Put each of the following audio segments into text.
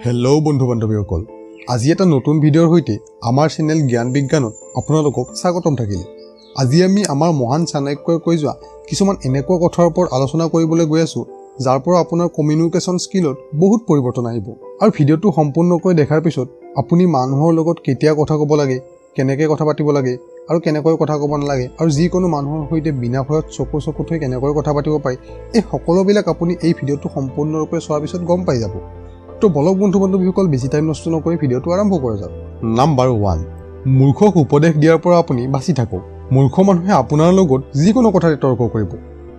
Hello' বন্ধু বান্ধৱীসকল, আজি এটা নতুন ভিডিঅ'ৰ সৈতে আমাৰ চেনেল জ্ঞান বিজ্ঞানত আপোনালোকক স্বাগতম থাকিলে। আজি আমি আমাৰ মহান চাণক্যই কৈ যোৱা কিছুমান এনেকুৱা কথাৰ ওপৰত আলোচনা কৰিবলৈ গৈ আছোঁ যাৰ পৰা আপোনাৰ কমিউনিকেশ্যন স্কিলত বহুত পৰিৱৰ্তন আহিব। আৰু ভিডিঅ'টো সম্পূৰ্ণকৈ দেখাৰ পিছত আপুনি মানুহৰ লগত কেতিয়া কথা ক'ব লাগে, কেনেকৈ কথা পাতিব লাগে আৰু কেনেকৈ কথা ক'ব নালাগে, আৰু যিকোনো মানুহৰ সৈতে বিনা ভয়ত চকু থৈ কেনেকৈ কথা পাতিব পাৰি, এই সকলোবিলাক আপুনি এই ভিডিঅ'টো সম্পূৰ্ণৰূপে চোৱাৰ পিছত গম পাই যাব। তো বলক বন্ধু বান্ধৱীসকল, বেছি টাইম নষ্ট নকৰি ভিডিঅ'টো আৰম্ভ কৰা যাওক। নাম্বাৰ 1, মূৰ্খক উপদেশ দিয়াৰ পৰা আপুনি বাচি থাকক। মূৰ্খ মানুহে আপোনাৰ লগত যিকোনো কথাতে তৰ্ক কৰিব,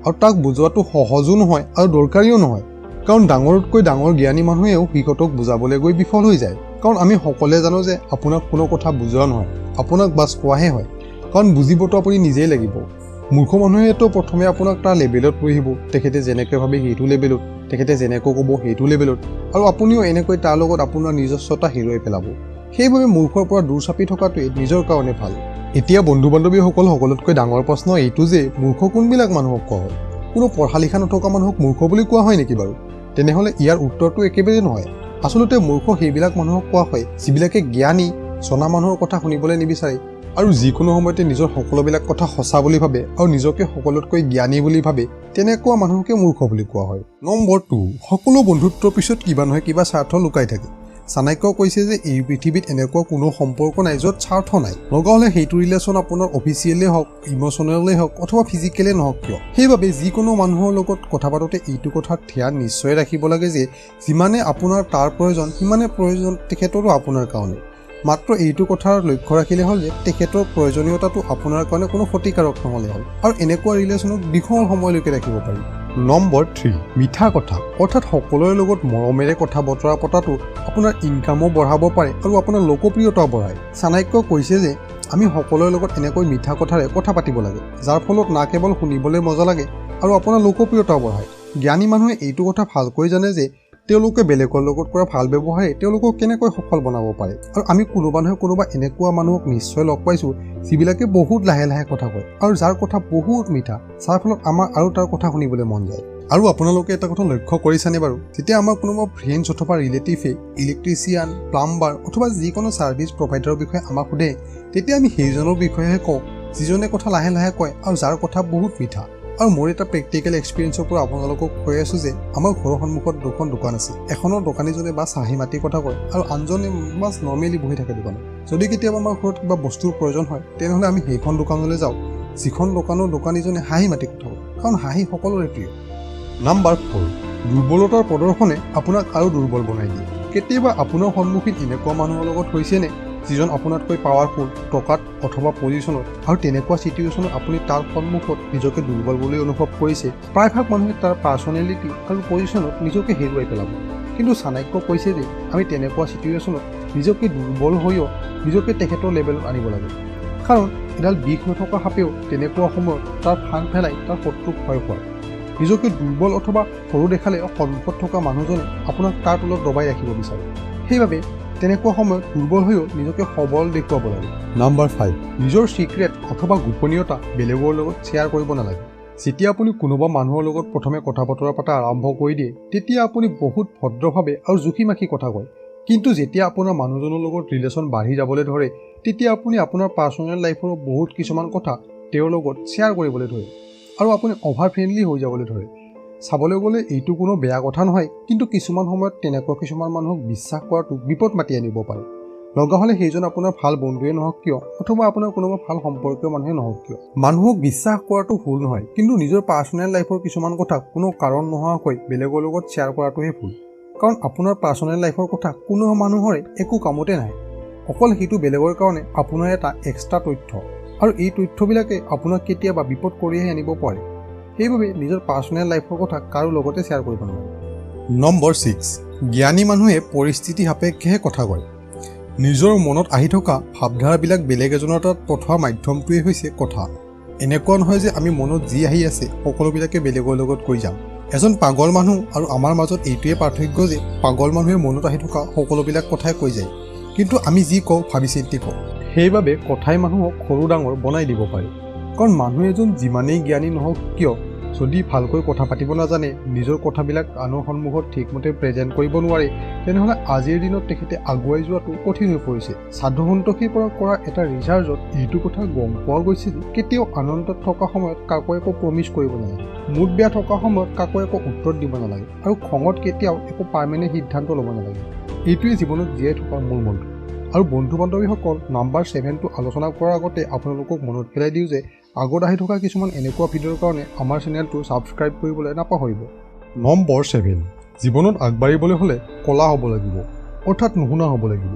আৰু তাক বুজোৱাটো সহজো নহয় আৰু দৰকাৰীও নহয়, কাৰণ ডাঙৰতকৈ ডাঙৰ জ্ঞানী মানুহেও সিহঁতক বুজাবলৈ গৈ বিফল হৈ যায়। কাৰণ আমি সকলোৱে জানো যে আপোনাক কোনো কথা বুজোৱা নহয়, আপোনাক বাছ কোৱাহে হয়, কাৰণ বুজিবতো আপুনি নিজেই লাগিব। মূৰ্খ মানুহেতো প্ৰথমে আপোনাক তাৰ লেভেলত লৈ আহিব, তেখেতে যেনেকৈ ভাবে সেইটো লেভেলত, তেখেতে যেনেকৈ ক'ব সেইটো লেভেলত, আৰু আপুনিও এনেকৈ তাৰ লগত আপোনাৰ নিজস্বতা হেৰুৱাই পেলাব। সেইবাবে মূৰ্খৰ পৰা দূৰ চাপি থকাটোৱে নিজৰ কাৰণে ভাল। এতিয়া বন্ধু বান্ধৱীসকল, সকলোতকৈ ডাঙৰ প্ৰশ্ন এইটো যে মূৰ্খ কোনবিলাক মানুহক কোৱা হয়? কোনো পঢ়া লিখা নথকা মানুহক মূৰ্খ বুলি কোৱা হয় নেকি বাৰু? তেনেহ'লে ইয়াৰ উত্তৰটো একেবাৰে নহয়। আচলতে মূৰ্খ সেইবিলাক মানুহক কোৱা হয় যিবিলাকে জ্ঞানী জনা মানুহৰ কথা শুনিবলৈ নিবিচাৰে, আৰু যিকোনো সময়তে নিজৰ সকলোবিলাক কথা সঁচা বুলি ভাবে আৰু নিজকে সকলোতকৈ জ্ঞানী বুলি ভাবে, তেনেকুৱা মানুহকে মূৰ্খ বুলি কোৱা হয়। নম্বৰ 2, সকলো বন্ধুত্বৰ পিছত কিবা নহয় কিবা স্বাৰ্থ লুকাই থাকে। চাণক্যই কৈছে যে এই পৃথিৱীত এনেকুৱা কোনো সম্পৰ্ক নাই য'ত স্বাৰ্থ নাই, লগা হ'লে সেইটো ৰিলেশ্যন আপোনাৰ অফিচিয়েলেই হওক, ইম'চনেলেই হওক অথবা ফিজিকেলেই নহওক কিয়। সেইবাবে যিকোনো মানুহৰ লগত কথা পাতোতে এইটো কথাত ধ্যান নিশ্চয় ৰাখিব লাগে যে যিমানে আপোনাৰ তাৰ প্ৰয়োজন সিমানে প্ৰয়োজন তেখেতৰো আপোনাৰ কাৰণে। মাত্ৰ এইটো কথাৰ লক্ষ্য ৰাখিলে হ'ল যে তেখেতৰ প্ৰয়োজনীয়তাটো আপোনাৰ কাৰণে কোনো ক্ষতিকাৰক নহ'লে হ'ল, আৰু এনেকুৱা ৰিলেশ্যনক দীঘল সময়লৈকে ৰাখিব পাৰি। নম্বৰ 3, মিঠা কথা, অৰ্থাৎ সকলোৰে লগত মৰমেৰে কথা বতৰা পতাটো আপোনাৰ ইনকামো বঢ়াব পাৰে আৰু আপোনাৰ লোকপ্ৰিয়তাও বঢ়ায়। চাণক্যই কৈছে যে আমি সকলোৰে লগত এনেকৈ মিঠা কথাৰে কথা পাতিব লাগে, যাৰ ফলত না কেৱল শুনিবলৈ মজা লাগে আৰু আপোনাৰ লোকপ্ৰিয়তাও বঢ়ায়। জ্ঞানী মানুহে এইটো কথা ভালকৈ জানে যে তেওঁলোকে বেলেগৰ লগত কৰা ভাল ব্যৱহাৰে তেওঁলোকক কেনেকৈ সফল বনাব পাৰে, আৰু আমি কোনোবা নহয় কোনোবা এনেকুৱা মানুহক নিশ্চয় লগ পাইছোঁ যিবিলাকে বহুত লাহে লাহে কথা কয় আৰু যাৰ কথা বহুত মিঠা, যাৰ ফলত আমাৰ আৰু তাৰ কথা শুনিবলৈ মন যায়। আৰু আপোনালোকে এটা কথা লক্ষ্য কৰিছেনে বাৰু, যেতিয়া আমাৰ কোনোবা ফ্ৰেণ্ডছ অথবা ৰিলেটিভে ইলেক্ট্ৰিচিয়ান, প্লাম্বাৰ অথবা যিকোনো ছাৰ্ভিচ প্ৰভাইডাৰৰ বিষয়ে আমাক সোধে, তেতিয়া আমি সেইজনৰ বিষয়েহে কওঁ যিজনে কথা লাহে লাহে কয় আৰু যাৰ কথা বহুত মিঠা। আৰু মোৰ এটা প্ৰেক্টিকেল এক্সপিৰিয়েঞ্চৰ পৰা আপোনালোকক কৈ আছোঁ যে আমাৰ ঘৰৰ সন্মুখত দুখন দোকান আছে। এখনৰ দোকানীজনে বাছ হাঁহি মাতি কথা কয় আৰু আনজনে বাছ নৰ্মেলি বহি থাকে দোকানত। যদি কেতিয়াবা আমাৰ ঘৰত কিবা বস্তুৰ প্ৰয়োজন হয়, তেনেহ'লে আমি সেইখন দোকানলৈ যাওঁ যিখন দোকানৰ দোকানীজনে হাঁহি মাতি কথা কয়, কাৰণ হাঁহি সকলোৰে প্ৰিয়। নাম্বাৰ 4, দুৰ্বলতাৰ প্ৰদৰ্শনে আপোনাক আৰু দুৰ্বল বনাই দিয়ে। কেতিয়াবা আপোনাৰ সন্মুখীন এনেকুৱা মানুহৰ লগত হৈছেনে যিজন আপোনাতকৈ পাৱাৰফুল টকাত অথবা পজিশ্যনত, আৰু তেনেকুৱা চিটুৱেশ্যনত আপুনি তাৰ সন্মুখত নিজকে দুৰ্বল বুলি অনুভৱ কৰিছে? প্ৰায়ভাগ মানুহে তাৰ পাৰ্চনেলিটি আৰু পজিশ্যনত নিজকে হেৰুৱাই পেলাব। কিন্তু চাণক্যই কৈছে যে আমি তেনেকুৱা চিটুৱেশ্যনত নিজকে দুৰ্বল হৈও নিজকে তেখেতৰ লেভেলত আনিব লাগে, কাৰণ এডাল বিষ নথকা সাপেও তেনেকুৱা সময়ত তাৰ ফান পেলাই তাৰ শত্ৰুক ভয় খোৱায়। নিজকে দুৰ্বল অথবা সৰু দেখালে সন্মুখত থকা মানুহজনে আপোনাক তাৰ তলত দবাই ৰাখিব বিচাৰে। সেইবাবে তেনেকুৱা সময়ত দুৰ্বল হৈও নিজকে সবল দেখুৱাব লাগে। নাম্বাৰ 5, নিজৰ চিক্ৰেট অথবা গোপনীয়তা বেলেগৰ লগত শ্বেয়াৰ কৰিব নালাগে। যেতিয়া আপুনি কোনোবা মানুহৰ লগত প্ৰথমে কথা বতৰা পতা আৰম্ভ কৰি দিয়ে, তেতিয়া আপুনি বহুত ভদ্ৰভাৱে আৰু জুখি মাখি কথা কয়, কিন্তু যেতিয়া আপোনাৰ মানুহজনৰ লগত ৰিলেশ্যন বাঢ়ি যাবলৈ ধৰে, তেতিয়া আপুনি আপোনাৰ পাৰ্চনেল লাইফৰ বহুত কিছুমান কথা তেওঁৰ লগত শ্বেয়াৰ কৰিবলৈ ধৰে আৰু আপুনি অভাৰ ফ্ৰেণ্ডলি হৈ যাবলৈ ধৰে। চাবলৈ গ'লে এইটো কোনো বেয়া কথা নহয়, কিন্তু কিছুমান সময়ত তেনেকুৱা কিছুমান মানুহক বিশ্বাস কৰাটো বিপদ মাতি আনিব পাৰে। লগা হ'লে সেইজন আপোনাৰ ভাল বন্ধুৱে নহওক কিয় অথবা আপোনাৰ কোনোবা ভাল সম্পৰ্কীয় মানুহে নহওক কিয়। মানুহক বিশ্বাস কৰাটো ভুল নহয়, কিন্তু নিজৰ পাৰ্চনেল লাইফৰ কিছুমান কথা কোনো কাৰণ নোহোৱাকৈ বেলেগৰ লগত শ্বেয়াৰ কৰাটোহে ভুল। কাৰণ আপোনাৰ পাৰ্চনেল লাইফৰ কথা কোনো মানুহৰে একো কামতে নাহে, অকল সেইটো বেলেগৰ কাৰণে আপোনাৰ এটা এক্সট্ৰা তথ্য, আৰু এই তথ্যবিলাকে আপোনাক কেতিয়াবা বিপদ কঢ়িয়াই আনিব পাৰে। সেইবাবে নিজৰ পাৰ্চনেল লাইফৰ কথা কাৰো লগতে শ্বেয়াৰ কৰিব নালাগে। নম্বৰ 6, জ্ঞানী মানুহে পৰিস্থিতি সাপেক্ষেহে কথা কয়। নিজৰ মনত আহি থকা ভাৱধাৰাবিলাক বেলেগ এজনৰ তাত পঠোৱা মাধ্যমটোৱেই হৈছে কথা। এনেকুৱা নহয় যে আমি মনত যি আহি আছে সকলোবিলাকে বেলেগৰ লগত কৈ যাম। এজন পাগল মানুহ আৰু আমাৰ মাজত এইটোৱে পাৰ্থক্য যে পাগল মানুহে মনত আহি থকা সকলোবিলাক কথাই কৈ যায়, কিন্তু আমি যি কওঁ ভাবি চিন্তি কওঁ। সেইবাবে কথাই মানুহক সৰু ডাঙৰ বনাই দিব পাৰে, কাৰণ মানুহ এজন যিমানেই জ্ঞানী নহওক কিয় যদি ভালকৈ কথা পাতিব নাজানে, নিজৰ কথাবিলাক আনৰ সন্মুখত ঠিকমতে প্ৰেজেণ্ট কৰিব নোৱাৰে, তেনেহ'লে আজিৰ দিনত তেখেতে আগুৱাই যোৱাটো কঠিন হৈ পৰিছে। সাধু সন্তোষীৰ পৰা কৰা এটা ৰিচাৰ্জত এইটো কথা গম পোৱা গৈছে যে কেতিয়াও আনন্দত থকা সময়ত কাকো একো প্ৰমিছ কৰিব নালাগে, মুড বেয়া থকা সময়ত কাকো একো উত্তৰ দিব নালাগে, আৰু খঙত কেতিয়াও একো পাৰ্মানেণ্ট সিদ্ধান্ত ল'ব নালাগে। এইটোৱে জীৱনত জীয়াই থকাৰ মূল মন্ত্ৰ। আৰু বন্ধু বান্ধৱীসকল, নম্বৰ 7টো আলোচনা কৰাৰ আগতে আপোনালোকক মনত পেলাই দিওঁ যে আগত আহি থকা কিছুমান এনেকুৱা ভিডিঅ'ৰ কাৰণে আমাৰ চেনেলটো ছাবস্ক্ৰাইব কৰিবলৈ নাপাহৰিব। নম্বৰ 7, জীৱনত আগবাঢ়িবলৈ হ'লে কলা হ'ব লাগিব, অৰ্থাৎ নুশুনা হ'ব লাগিব।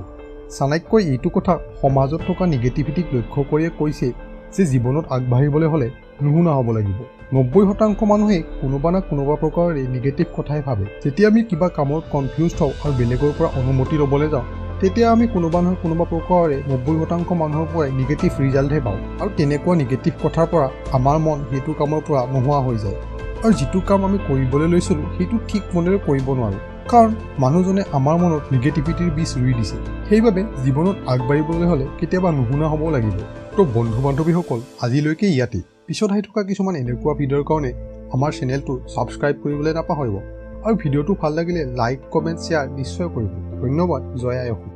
চাণক্যই এইটো কথা সমাজত থকা নিগেটিভিটিক লক্ষ্য কৰিয়ে কৈছে যে জীৱনত আগবাঢ়িবলৈ হ'লে নুশুনা হ'ব লাগিব। 90% মানুহে কোনোবা না কোনোবা প্ৰকাৰে নিগেটিভ কথাই ভাবে। যেতিয়া আমি কিবা কামত কনফিউজ হওঁ আৰু বেলেগৰ পৰা অনুমতি ল'বলৈ যাওঁ, তেতিয়া আমি কোনোবা নহয় কোনোবা প্ৰকাৰে 90% মানুহৰ পৰাই নিগেটিভ ৰিজাল্টহে পাওঁ, আৰু তেনেকুৱা নিগেটিভ কথাৰ পৰা আমাৰ মন সেইটো কামৰ পৰা নোহোৱা হৈ যায়, আৰু যিটো কাম আমি কৰিবলৈ লৈছিলোঁ সেইটো ঠিক মনেৰে কৰিব নোৱাৰোঁ, কাৰণ মানুহজনে আমাৰ মনত নিগেটিভিটিৰ বীজ ৰুই দিছে। সেইবাবে জীৱনত আগবাঢ়িবলৈ হ'লে কেতিয়াবা নুশুনা হ'ব লাগিব। তো বন্ধু বান্ধৱীসকল, আজিলৈকে ইয়াতে। পিছত আহি থকা কিছুমান এনেকুৱা ভিডিঅ'ৰ কাৰণে আমাৰ চেনেলটো ছাবস্ক্ৰাইব কৰিবলৈ নাপাহৰিব, আৰু ভিডিঅ'টো ভাল লাগিলে লাইক, কমেণ্ট, শ্বেয়াৰ নিশ্চয় কৰিব। ধন্যবাদ। জয় আই অসম।